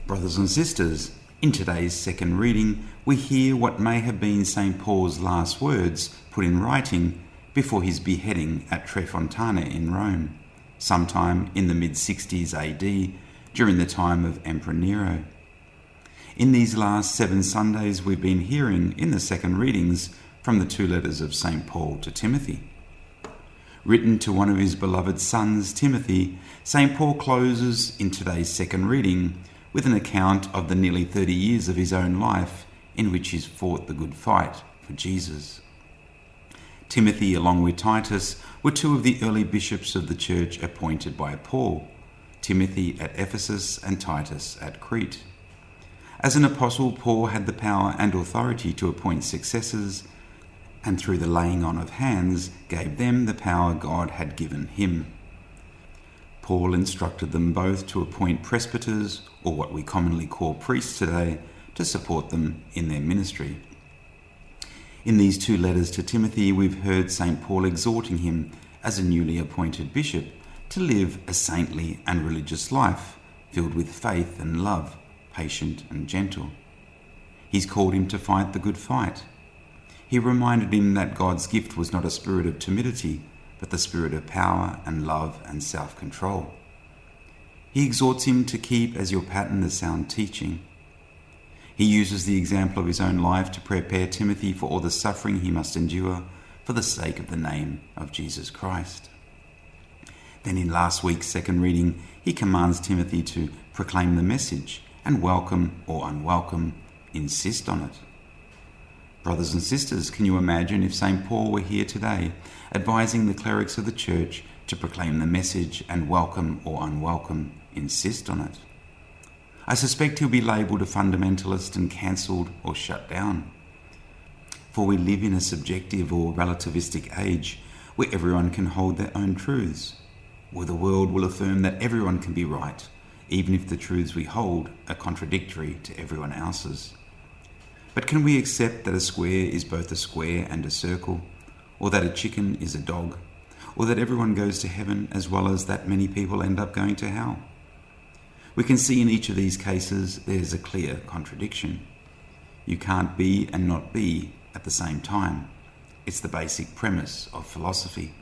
Brothers and sisters, in today's second reading, we hear what may have been St. Paul's last words put in writing before his beheading at Trefontana in Rome, sometime in the mid-60s AD, during the time of Emperor Nero. In these last 7 Sundays, we've been hearing in the second readings from the 2 letters of St. Paul to Timothy. Written to one of his beloved sons, Timothy, St. Paul closes in today's second reading with an account of the nearly 30 years of his own life in which he's fought the good fight for Jesus. Timothy, along with Titus, were 2 of the early bishops of the church appointed by Paul, Timothy at Ephesus and Titus at Crete. As an apostle, Paul had the power and authority to appoint successors, and through the laying on of hands gave them the power God had given him. Paul instructed them both to appoint presbyters, or what we commonly call priests today, to support them in their ministry. In these 2 letters to Timothy, we've heard St. Paul exhorting him, as a newly appointed bishop, to live a saintly and religious life, filled with faith and love, patient and gentle. He's called him to fight the good fight. He reminded him that God's gift was not a spirit of timidity, but the spirit of power and love and self-control. He exhorts him to keep as your pattern the sound teaching. He uses the example of his own life to prepare Timothy for all the suffering he must endure for the sake of the name of Jesus Christ. Then in last week's second reading, he commands Timothy to proclaim the message and welcome or unwelcome, insist on it. Brothers and sisters, can you imagine if St. Paul were here today, advising the clerics of the church to proclaim the message and welcome or unwelcome, insist on it? I suspect he'll be labelled a fundamentalist and cancelled or shut down. For we live in a subjective or relativistic age where everyone can hold their own truths, where the world will affirm that everyone can be right, even if the truths we hold are contradictory to everyone else's. But can we accept that a square is both a square and a circle, or that a chicken is a dog, or that everyone goes to heaven as well as that many people end up going to hell? We can see in each of these cases there's a clear contradiction. You can't be and not be at the same time. It's the basic premise of philosophy.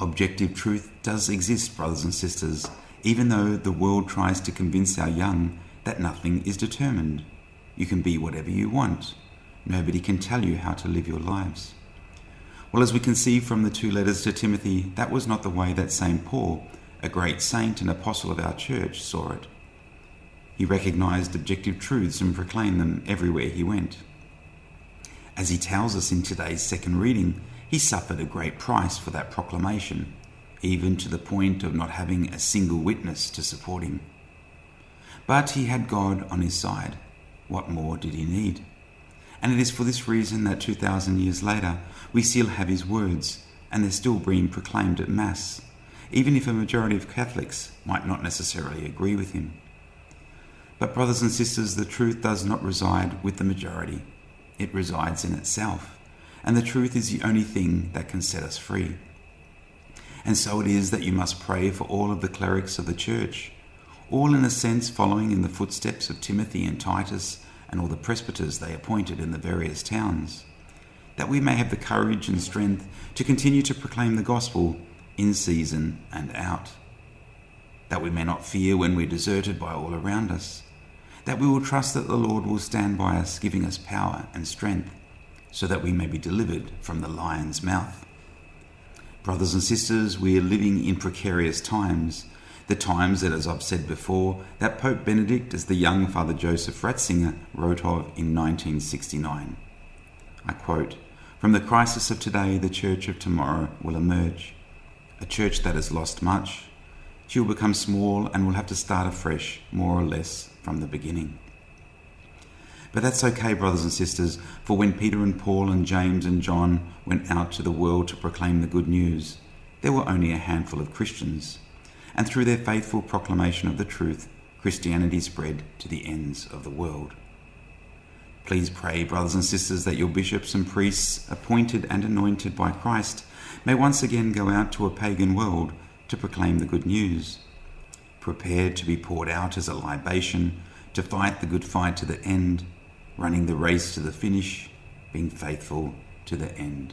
Objective truth does exist, brothers and sisters, even though the world tries to convince our young that nothing is determined. You can be whatever you want. Nobody can tell you how to live your lives. Well, as we can see from the 2 letters to Timothy, that was not the way that St. Paul, a great saint and apostle of our church, saw it. He recognized objective truths and proclaimed them everywhere he went. As he tells us in today's second reading, he suffered a great price for that proclamation, even to the point of not having a single witness to support him. But he had God on his side. What more did he need? And it is for this reason that 2,000 years later, we still have his words, and they're still being proclaimed at Mass, even if a majority of Catholics might not necessarily agree with him. But brothers and sisters, the truth does not reside with the majority. It resides in itself, and the truth is the only thing that can set us free. And so it is that you must pray for all of the clerics of the church, all in a sense following in the footsteps of Timothy and Titus and all the presbyters they appointed in the various towns, that we may have the courage and strength to continue to proclaim the gospel in season and out, that we may not fear when we're deserted by all around us, that we will trust that the Lord will stand by us, giving us power and strength, so that we may be delivered from the lion's mouth. Brothers and sisters, we are living in precarious times, the times that, as I've said before, that Pope Benedict, as the young Father Joseph Ratzinger, wrote of in 1969. I quote, "From the crisis of today, the church of tomorrow will emerge. A church that has lost much. She will become small and will have to start afresh, more or less, from the beginning." But that's okay, brothers and sisters, for when Peter and Paul and James and John went out to the world to proclaim the good news, there were only a handful of Christians. And through their faithful proclamation of the truth, Christianity spread to the ends of the world. Please pray, brothers and sisters, that your bishops and priests, appointed and anointed by Christ, may once again go out to a pagan world to proclaim the good news. prepared to be poured out as a libation, to fight the good fight to the end, running the race to the finish, being faithful to the end.